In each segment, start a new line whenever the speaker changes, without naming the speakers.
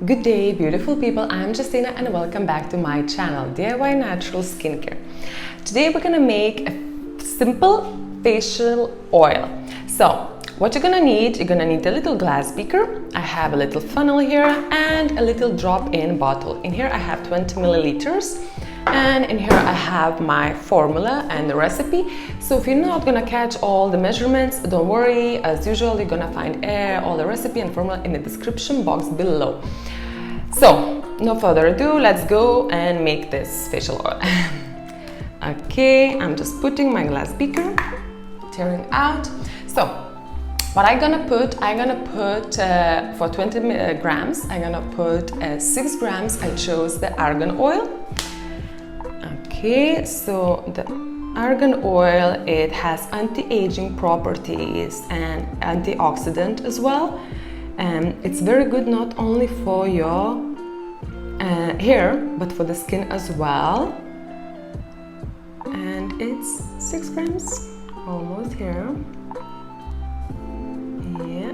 Good day, beautiful people. I'm Justina and welcome back to my channel, DIY Natural Skincare. Today we're gonna make a simple facial oil. So what you're gonna need a little glass beaker. I have a little funnel here and a little drop-in bottle. In here I have 20 milliliters. And in here I have my formula and the recipe. So if you're not gonna catch all the measurements, don't worry. As usual, you're gonna find all the recipe and formula in the description box below. So no further ado, let's go and make this facial oil. Okay, I'm just putting my glass beaker, tearing out. So what I'm gonna put for 20 grams, I'm gonna put 6 grams. I chose the argan oil. Okay, so the argan oil, it has anti-aging properties and antioxidant as well. It's very good not only for your hair, but for the skin as well. And it's 6 grams, almost here. Yeah,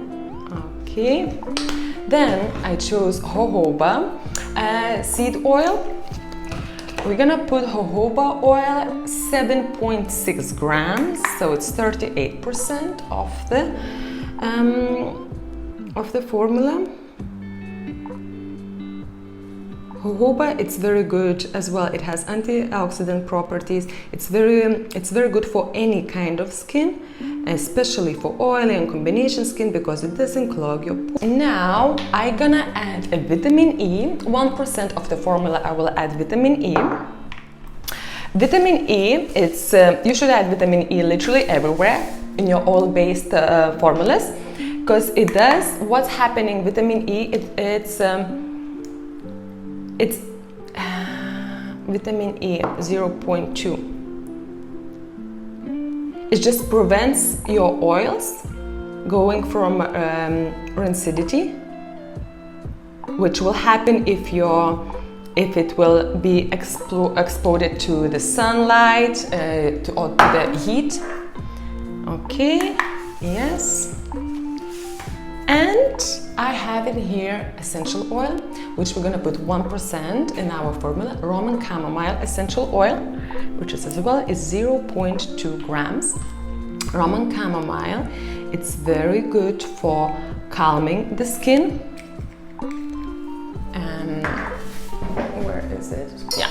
okay. Then I chose jojoba seed oil. We're gonna put jojoba oil 7.6 grams, so it's 38% of the formula. Jojoba, it's very good as well. It has antioxidant properties. It's very good for any kind of skin, especially for oily and combination skin, because it doesn't clog your pores. Now I'm gonna add a vitamin E. 1% of the formula I will add vitamin E. Vitamin E, it's you should add vitamin E literally everywhere in your oil-based formulas, because it does what's happening. Vitamin E, it's vitamin E 0.2. It just prevents your oils going from rancidity, which will happen if it will be exposed to the sunlight or to the heat. Okay, yes. And I have in here essential oil, which we're gonna put 1% in our formula. Roman Chamomile Essential Oil, which is as well is 0.2 grams. Roman Chamomile, it's very good for calming the skin. Where is it? Yeah,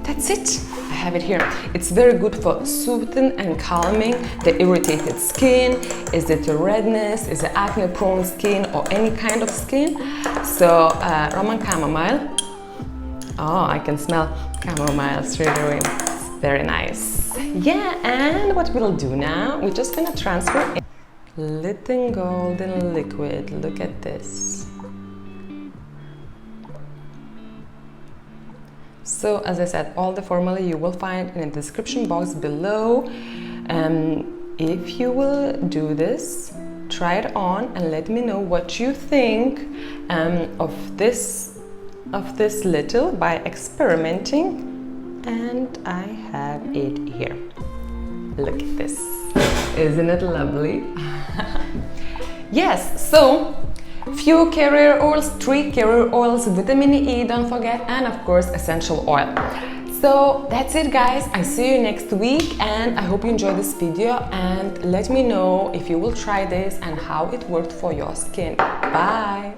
that's it. I have it here. It's very good for soothing and calming the irritated skin. Is it a redness? Is it acne prone skin or any kind of skin? So Roman Chamomile. Oh, I can smell chamomile straight away. It's very nice. Yeah, and what we'll do now, we're just gonna transfer in little golden liquid. Look at this. So as I said, all the formula you will find in the description box below. If you will do this, try it on and let me know what you think of this little by experimenting. And I have it here. Look at this. Isn't it lovely? Yes, so few carrier oils, 3 carrier oils, vitamin E, don't forget, and of course essential oil. So that's it, guys. I see you next week, and I hope you enjoyed this video, and let me know if you will try this and how it worked for your skin. Bye.